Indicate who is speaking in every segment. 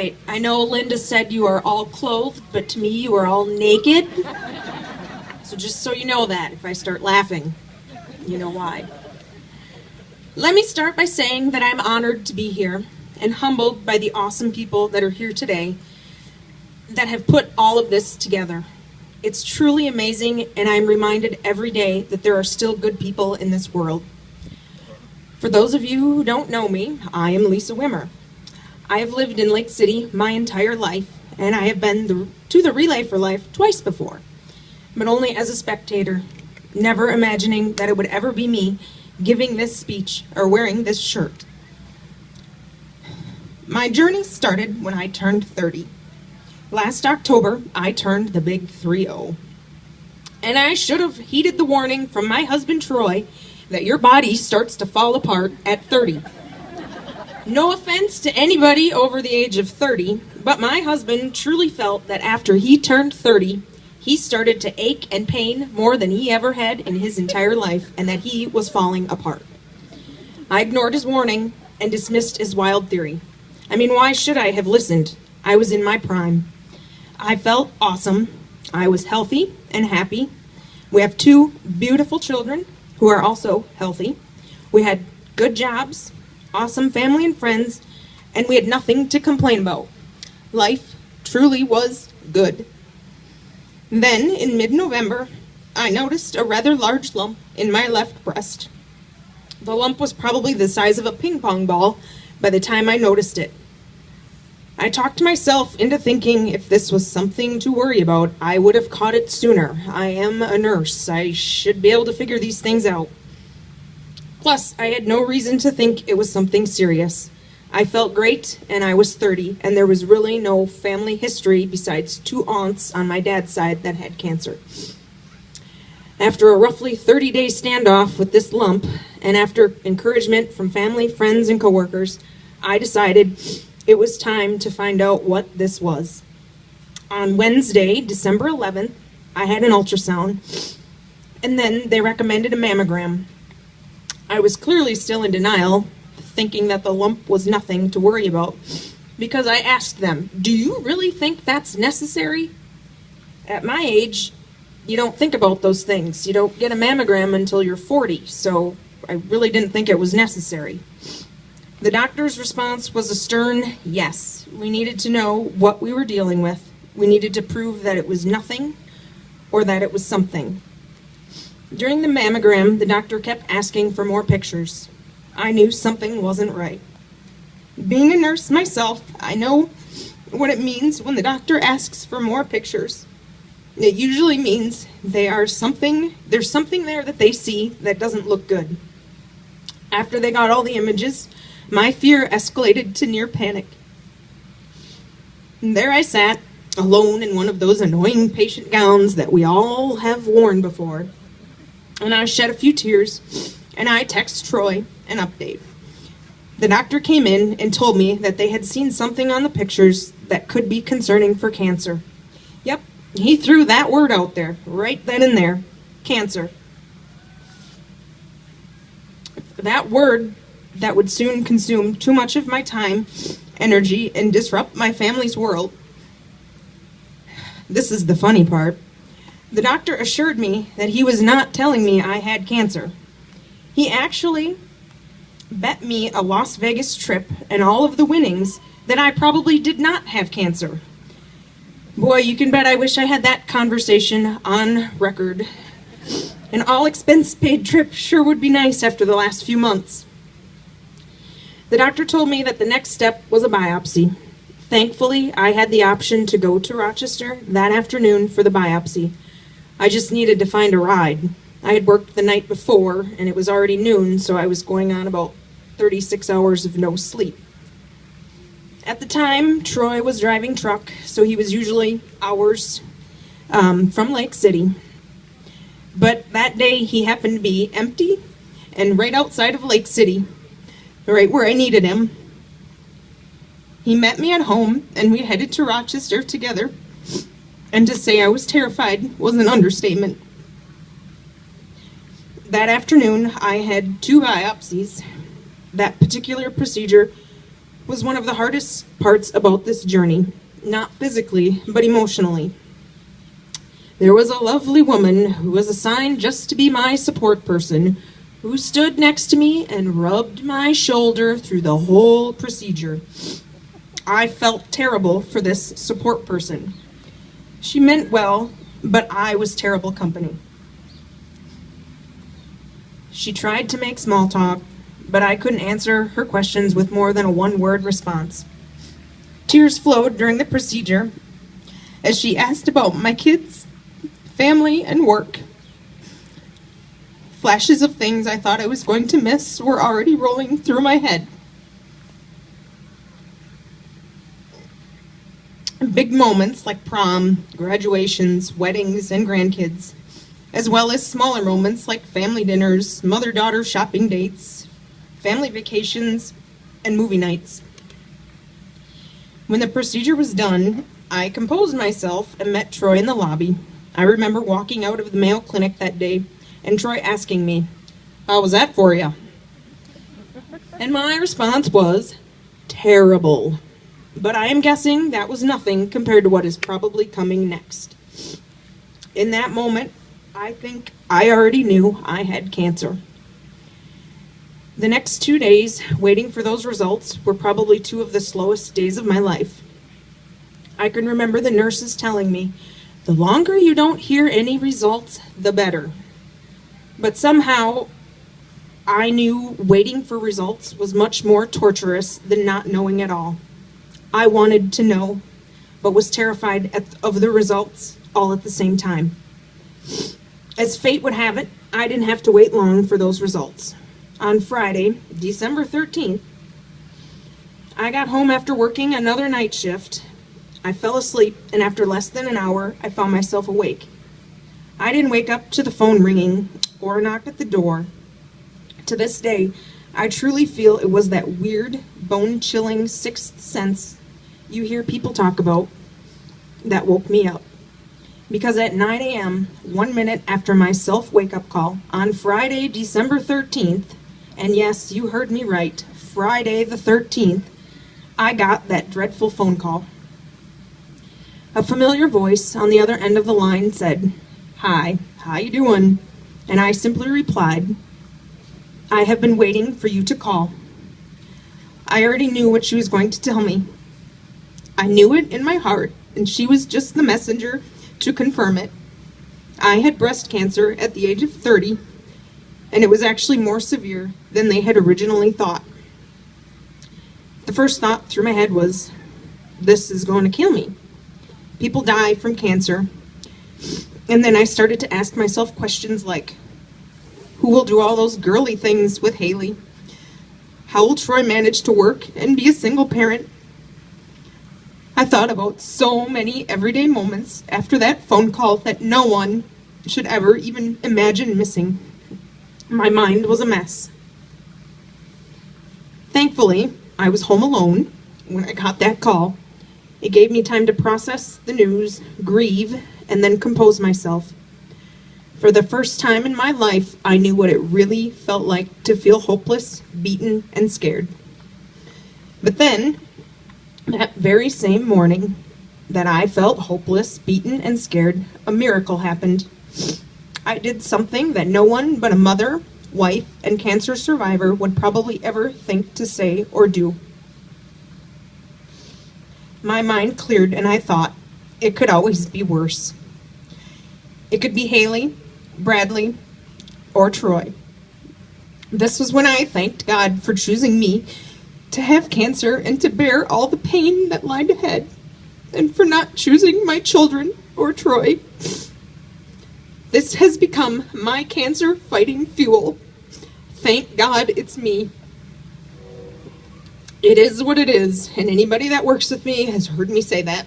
Speaker 1: right. I know Linda said you are all clothed, but to me you are all naked. So just so you know that, if I start laughing, you know why. Let me start by saying that I'm honored to be here and humbled by the awesome people that are here today that have put all of this together. It's truly amazing, and I'm reminded every day that there are still good people in this world. For those of you who don't know me, I am Lisa Wimmer. I have lived in Lake City my entire life, and I have been to the Relay for Life twice before, but only as a spectator, never imagining that it would ever be me giving this speech or wearing this shirt. My journey started when I turned 30. Last October, I turned the big 3-0. And I should have heeded the warning from my husband Troy that your body starts to fall apart at 30. No offense to anybody over the age of 30, but my husband truly felt that after he turned 30, he started to ache and pain more than he ever had in his entire life, and that he was falling apart. I ignored his warning and dismissed his wild theory. I mean, why should I have listened? I was in my prime. I felt awesome. I was healthy and happy. We have 2 beautiful children who are also healthy. We had good jobs, awesome family and friends, and we had nothing to complain about. Life truly was good. Then, in mid-November, I noticed a rather large lump in my left breast. The lump was probably the size of a ping pong ball by the time I noticed it. I talked myself into thinking if this was something to worry about, I would have caught it sooner. I am a nurse. I should be able to figure these things out. Plus, I had no reason to think it was something serious. I felt great, and I was 30, and there was really no family history besides 2 aunts on my dad's side that had cancer. After a roughly 30-day standoff with this lump, and after encouragement from family, friends, and coworkers, I decided it was time to find out what this was. On Wednesday, December 11th, I had an ultrasound, and then they recommended a mammogram. I was clearly still in denial, thinking that the lump was nothing to worry about, because I asked them, "Do you really think that's necessary?" At my age, you don't think about those things. You don't get a mammogram until you're 40, so I really didn't think it was necessary. The doctor's response was a stern yes. We needed to know what we were dealing with. We needed to prove that it was nothing or that it was something. During the mammogram, the doctor kept asking for more pictures. I knew something wasn't right. Being a nurse myself, I know what it means when the doctor asks for more pictures. It usually means there's something there that they see that doesn't look good. After they got all the images, my fear escalated to near panic. And there I sat, alone in one of those annoying patient gowns that we all have worn before. And I shed a few tears, and I texted Troy an update. The doctor came in and told me that they had seen something on the pictures that could be concerning for cancer. Yep, he threw that word out there, right then and there. Cancer. That word that would soon consume too much of my time, energy, and disrupt my family's world. This is the funny part. The doctor assured me that he was not telling me I had cancer. He actually bet me a Las Vegas trip and all of the winnings that I probably did not have cancer. Boy, you can bet I wish I had that conversation on record. An all-expense-paid trip sure would be nice after the last few months. The doctor told me that the next step was a biopsy. Thankfully, I had the option to go to Rochester that afternoon for the biopsy. I just needed to find a ride. I had worked the night before, and it was already noon, so I was going on about 36 hours of no sleep. At the time, Troy was driving truck, so he was usually hours from Lake City. But that day, he happened to be empty and right outside of Lake City, right where I needed him. He met me at home, and we headed to Rochester together. And to say I was terrified was an understatement. That afternoon, I had 2 biopsies. That particular procedure was one of the hardest parts about this journey, not physically, but emotionally. There was a lovely woman who was assigned just to be my support person, who stood next to me and rubbed my shoulder through the whole procedure. I felt terrible for this support person. She meant well, but I was terrible company. She tried to make small talk, but I couldn't answer her questions with more than a one-word response. Tears flowed during the procedure as she asked about my kids, family, and work. Flashes of things I thought I was going to miss were already rolling through my head. Big moments like prom, graduations, weddings, and grandkids, as well as smaller moments like family dinners, mother-daughter shopping dates, family vacations, and movie nights. When the procedure was done, I composed myself and met Troy in the lobby. I remember walking out of the Mayo Clinic that day and Troy asking me, "How was that for you?" And my response was, "Terrible." But I am guessing that was nothing compared to what is probably coming next. In that moment, I think I already knew I had cancer. The next 2 days, waiting for those results, were probably two of the slowest days of my life. I can remember the nurses telling me, "The longer you don't hear any results, the better." But somehow, I knew waiting for results was much more torturous than not knowing at all. I wanted to know, but was terrified of the results all at the same time. As fate would have it, I didn't have to wait long for those results. On Friday, December 13th, I got home after working another night shift. I fell asleep, and after less than an hour, I found myself awake. I didn't wake up to the phone ringing or a knock at the door. To this day, I truly feel it was that weird, bone-chilling sixth sense you hear people talk about that woke me up. Because at 9 a.m., 1 minute after my self-wake-up call, on Friday, December 13th, and yes, you heard me right, Friday the 13th, I got that dreadful phone call. A familiar voice on the other end of the line said, "Hi, how you doing?" And I simply replied, "I have been waiting for you to call." I already knew what she was going to tell me. I knew it in my heart, and she was just the messenger to confirm it. I had breast cancer at the age of 30, and it was actually more severe than they had originally thought. The first thought through my head was, this is going to kill me. People die from cancer. And then I started to ask myself questions like, who will do all those girly things with Haley? How will Troy manage to work and be a single parent? I thought about so many everyday moments after that phone call that no one should ever even imagine missing. My mind was a mess. Thankfully, I was home alone when I got that call. It gave me time to process the news, grieve, and then compose myself. For the first time in my life, I knew what it really felt like to feel hopeless, beaten, and scared. But then, that very same morning that I felt hopeless, beaten, and scared, a miracle happened. I did something that no one but a mother, wife, and cancer survivor would probably ever think to say or do. My mind cleared and I thought, it could always be worse. It could be Haley, Bradley, or Troy. This was when I thanked God for choosing me to have cancer and to bear all the pain that lied ahead, and for not choosing my children or Troy. This has become my cancer fighting fuel. Thank God it's me. It is what it is, and anybody that works with me has heard me say that.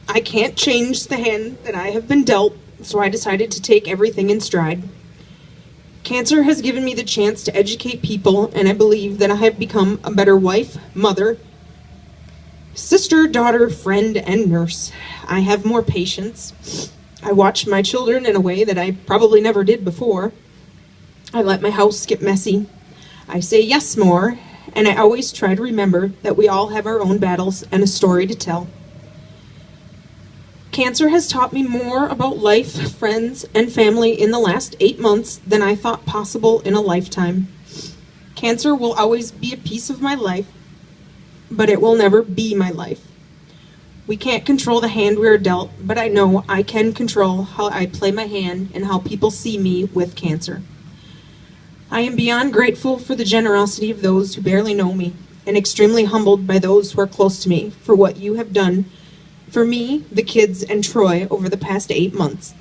Speaker 1: I can't change the hand that I have been dealt, so I decided to take everything in stride. Cancer has given me the chance to educate people, and I believe that I have become a better wife, mother, sister, daughter, friend, and nurse. I have more patience. I watch my children in a way that I probably never did before. I let my house get messy. I say yes more, and I always try to remember that we all have our own battles and a story to tell. Cancer has taught me more about life, friends, and family in the last 8 months than I thought possible in a lifetime. Cancer will always be a piece of my life, but it will never be my life. We can't control the hand we are dealt, but I know I can control how I play my hand and how people see me with cancer. I am beyond grateful for the generosity of those who barely know me, and extremely humbled by those who are close to me for what you have done for me, the kids, and Troy over the past 8 months.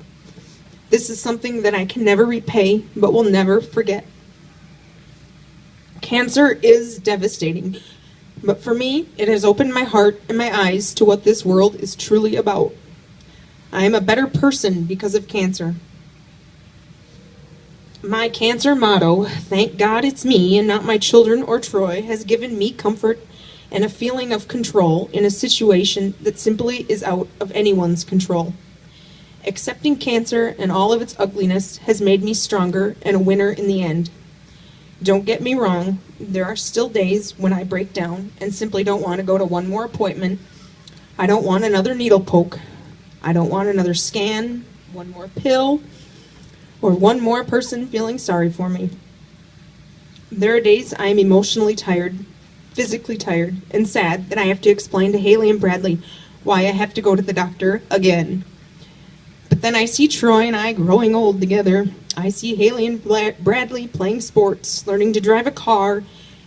Speaker 1: This is something that I can never repay, but will never forget. Cancer is devastating, but for me, it has opened my heart and my eyes to what this world is truly about. I am a better person because of cancer. My cancer motto, "Thank God it's me and not my children or Troy," has given me comfort and a feeling of control in a situation that simply is out of anyone's control. Accepting cancer and all of its ugliness has made me stronger and a winner in the end. Don't get me wrong, there are still days when I break down and simply don't want to go to one more appointment. I don't want another needle poke. I don't want another scan, one more pill, or one more person feeling sorry for me. There are days I am emotionally tired, physically tired, and sad that I have to explain to Haley and Bradley why I have to go to the doctor again. But then I see Troy and I growing old together. I see Haley and Bradley playing sports, learning to drive a car,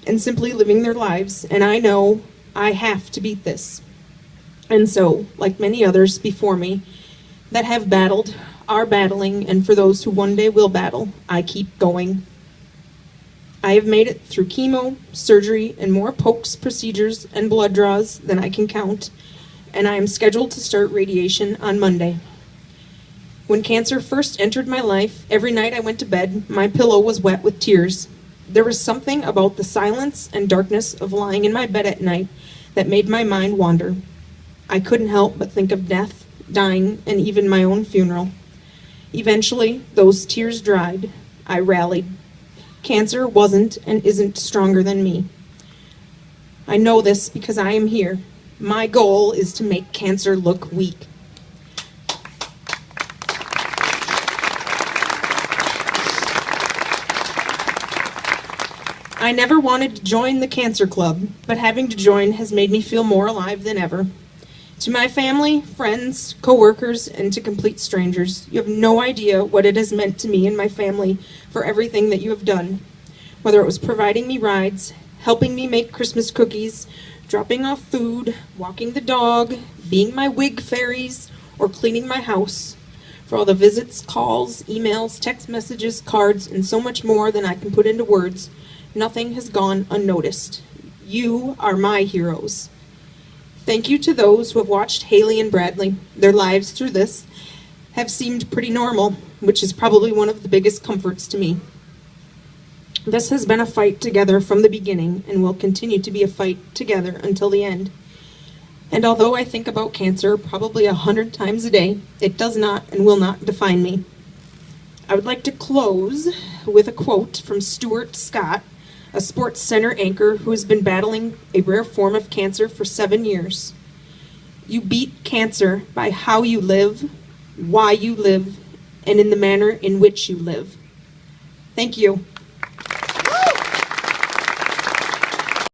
Speaker 1: and simply living their lives, and I know I have to beat this. And so, like many others before me that have battled, are battling, and for those who one day will battle, I keep going. I have made it through chemo, surgery, and more pokes, procedures, and blood draws than I can count, and I am scheduled to start radiation on Monday. When cancer first entered my life, every night I went to bed, my pillow was wet with tears. There was something about the silence and darkness of lying in my bed at night that made my mind wander. I couldn't help but think of death, dying, and even my own funeral. Eventually, those tears dried. I rallied. Cancer wasn't and isn't stronger than me. I know this because I am here. My goal is to make cancer look weak. I never wanted to join the cancer club, but having to join has made me feel more alive than ever. To my family, friends, co-workers, and to complete strangers, you have no idea what it has meant to me and my family for everything that you have done. Whether it was providing me rides, helping me make Christmas cookies, dropping off food, walking the dog, being my wig fairies, or cleaning my house. For all the visits, calls, emails, text messages, cards, and so much more than I can put into words, nothing has gone unnoticed. You are my heroes. Thank you to those who have watched Haley and Bradley. Their lives through this have seemed pretty normal, which is probably one of the biggest comforts to me. This has been a fight together from the beginning and will continue to be a fight together until the end. And although I think about cancer probably 100 times a day, it does not and will not define me. I would like to close with a quote from Stuart Scott, a Sports Center anchor who has been battling a rare form of cancer for 7 years. You beat cancer by how you live, why you live, and in the manner in which you live. Thank you.